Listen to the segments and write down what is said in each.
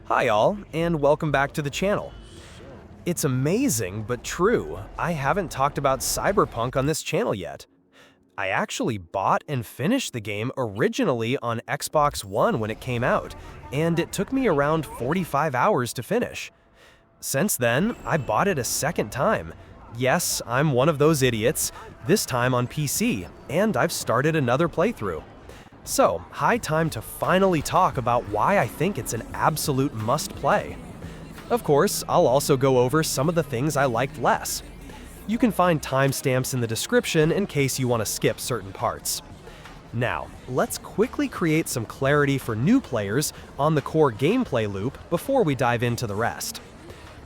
Hi all, and welcome back to the channel. It's amazing but true, I haven't talked about Cyberpunk on this channel yet. I actually bought and finished the game originally on Xbox One when it came out, and it took me around 45 hours to finish. Since then, I bought it a second time. Yes, I'm one of those idiots, this time on PC, and I've started another playthrough. So, high time to finally talk about why I think it's an absolute must-play. Of course, I'll also go over some of the things I liked less. You can find timestamps in the description in case you want to skip certain parts. Now, let's quickly create some clarity for new players on the core gameplay loop before we dive into the rest.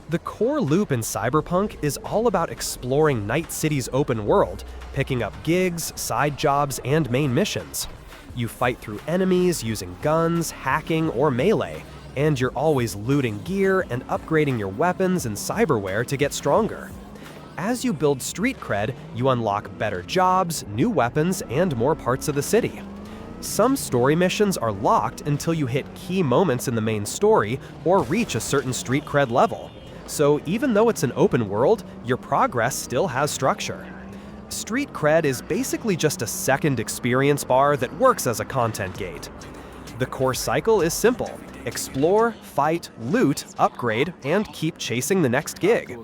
The core loop in Cyberpunk is all about exploring Night City's open world, picking up gigs, side jobs, and main missions. You fight through enemies using guns, hacking, or melee, and you're always looting gear and upgrading your weapons and cyberware to get stronger. As you build street cred, you unlock better jobs, new weapons, and more parts of the city. Some story missions are locked until you hit key moments in the main story or reach a certain street cred level. So even though it's an open world, your progress still has structure. Street cred is basically just a second experience bar that works as a content gate. The core cycle is simple: explore, fight, loot, upgrade, and keep chasing the next gig.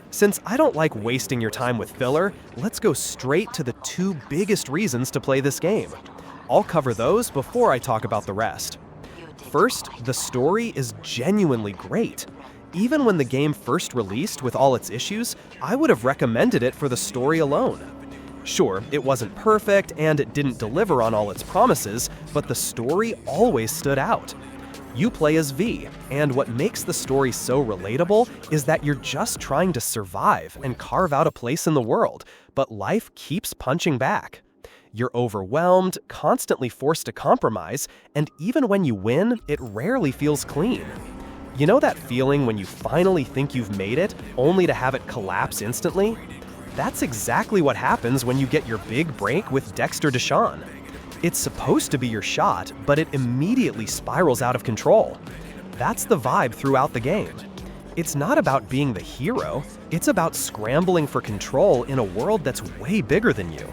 Since I don't like wasting your time with filler, let's go straight to the two biggest reasons to play this game. I'll cover those before I talk about the rest. First, the story is genuinely great. Even when the game first released with all its issues, I would have recommended it for the story alone. Sure, it wasn't perfect and it didn't deliver on all its promises, but the story always stood out. You play as V, and what makes the story so relatable is that you're just trying to survive and carve out a place in the world, but life keeps punching back. You're overwhelmed, constantly forced to compromise, and even when you win, it rarely feels clean. You know that feeling when you finally think you've made it, only to have it collapse instantly? That's exactly what happens when you get your big break with Dexter Deshawn. It's supposed to be your shot, but it immediately spirals out of control. That's the vibe throughout the game. It's not about being the hero, it's about scrambling for control in a world that's way bigger than you.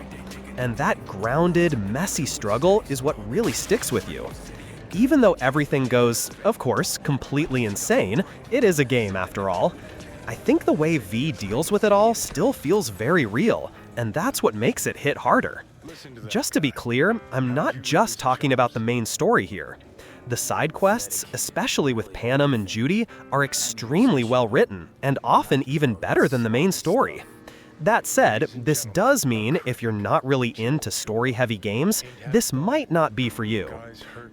And that grounded, messy struggle is what really sticks with you. Even though everything goes, of course, completely insane, it is a game after all. I think the way V deals with it all still feels very real, and that's what makes it hit harder. Just to be clear, I'm not just talking about the main story here. The side quests, especially with Panem and Judy, are extremely well written, and often even better than the main story. That said, this does mean if you're not really into story-heavy games, this might not be for you.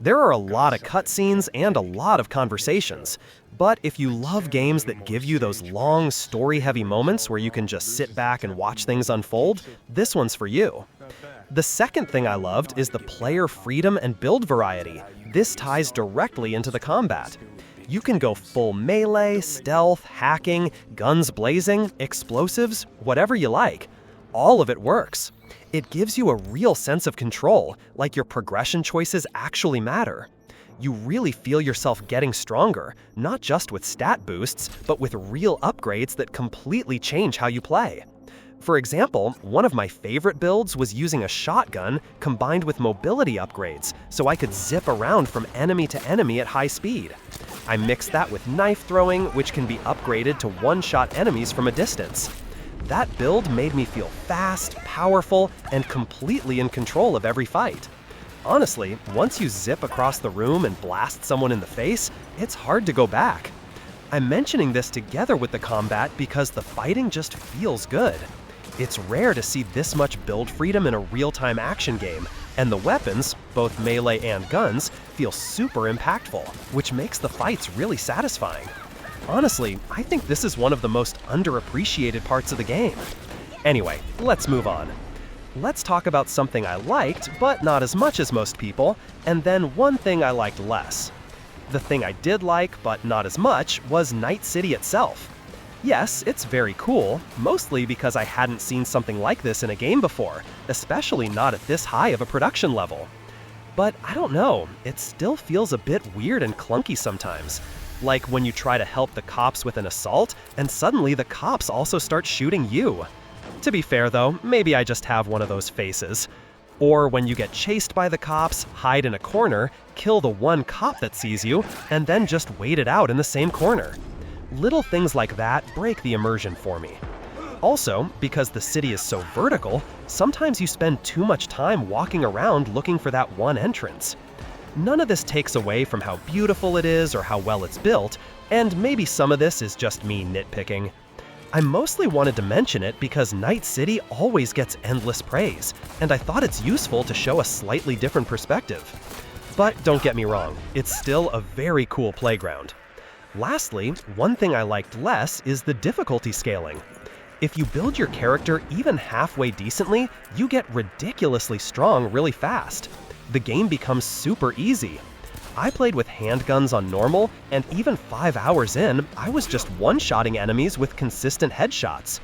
There are a lot of cutscenes and a lot of conversations, but if you love games that give you those long, story-heavy moments where you can just sit back and watch things unfold, this one's for you. The second thing I loved is the player freedom and build variety. This ties directly into the combat. You can go full melee, stealth, hacking, guns blazing, explosives, whatever you like. All of it works. It gives you a real sense of control, like your progression choices actually matter. You really feel yourself getting stronger, not just with stat boosts, but with real upgrades that completely change how you play. For example, one of my favorite builds was using a shotgun combined with mobility upgrades, so I could zip around from enemy to enemy at high speed. I mixed that with knife throwing, which can be upgraded to one-shot enemies from a distance. That build made me feel fast, powerful, and completely in control of every fight. Honestly, once you zip across the room and blast someone in the face, it's hard to go back. I'm mentioning this together with the combat because the fighting just feels good. It's rare to see this much build freedom in a real-time action game, and the weapons, both melee and guns, feel super impactful, which makes the fights really satisfying. Honestly, I think this is one of the most underappreciated parts of the game. Anyway, let's move on. Let's talk about something I liked, but not as much as most people, and then one thing I liked less. The thing I did like, but not as much, was Night City itself. Yes, it's very cool, mostly because I hadn't seen something like this in a game before, especially not at this high of a production level. But I don't know, it still feels a bit weird and clunky sometimes. like when you try to help the cops with an assault, and suddenly the cops also start shooting you. To be fair though, maybe I just have one of those faces. Or when you get chased by the cops, hide in a corner, kill the one cop that sees you, and then just wait it out in the same corner. Little things like that break the immersion for me. Also, because the city is so vertical, sometimes you spend too much time walking around looking for that one entrance. None of this takes away from how beautiful it is or how well it's built, and maybe some of this is just me nitpicking. I mostly wanted to mention it because Night City always gets endless praise, and I thought it's useful to show a slightly different perspective. But don't get me wrong, it's still a very cool playground. Lastly, one thing I liked less is the difficulty scaling. If you build your character even halfway decently, you get ridiculously strong really fast. The game becomes super easy. I played with handguns on normal, and even 5 hours in, I was just one-shotting enemies with consistent headshots.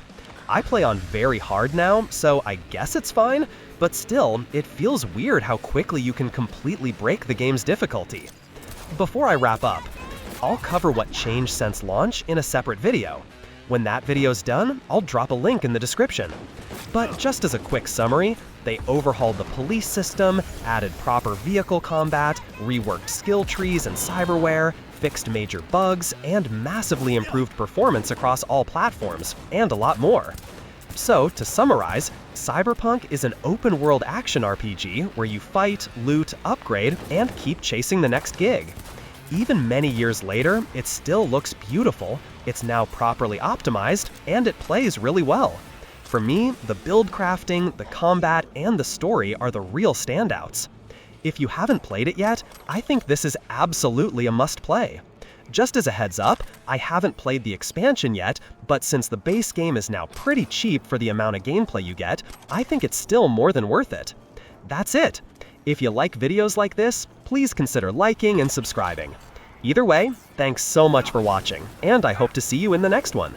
I play on very hard now, so I guess it's fine, but still, it feels weird how quickly you can completely break the game's difficulty. Before I wrap up, I'll cover what changed since launch in a separate video. When that video's done, I'll drop a link in the description. But just as a quick summary, they overhauled the police system, added proper vehicle combat, reworked skill trees and cyberware, fixed major bugs, and massively improved performance across all platforms, and a lot more. So, to summarize, Cyberpunk is an open-world action RPG where you fight, loot, upgrade, and keep chasing the next gig. Even many years later, it still looks beautiful, it's now properly optimized, and it plays really well. For me, the build crafting, the combat, and the story are the real standouts. If you haven't played it yet, I think this is absolutely a must-play. Just as a heads up, I haven't played the expansion yet, but since the base game is now pretty cheap for the amount of gameplay you get, I think it's still more than worth it. That's it! If you like videos like this, please consider liking and subscribing. Either way, thanks so much for watching, and I hope to see you in the next one.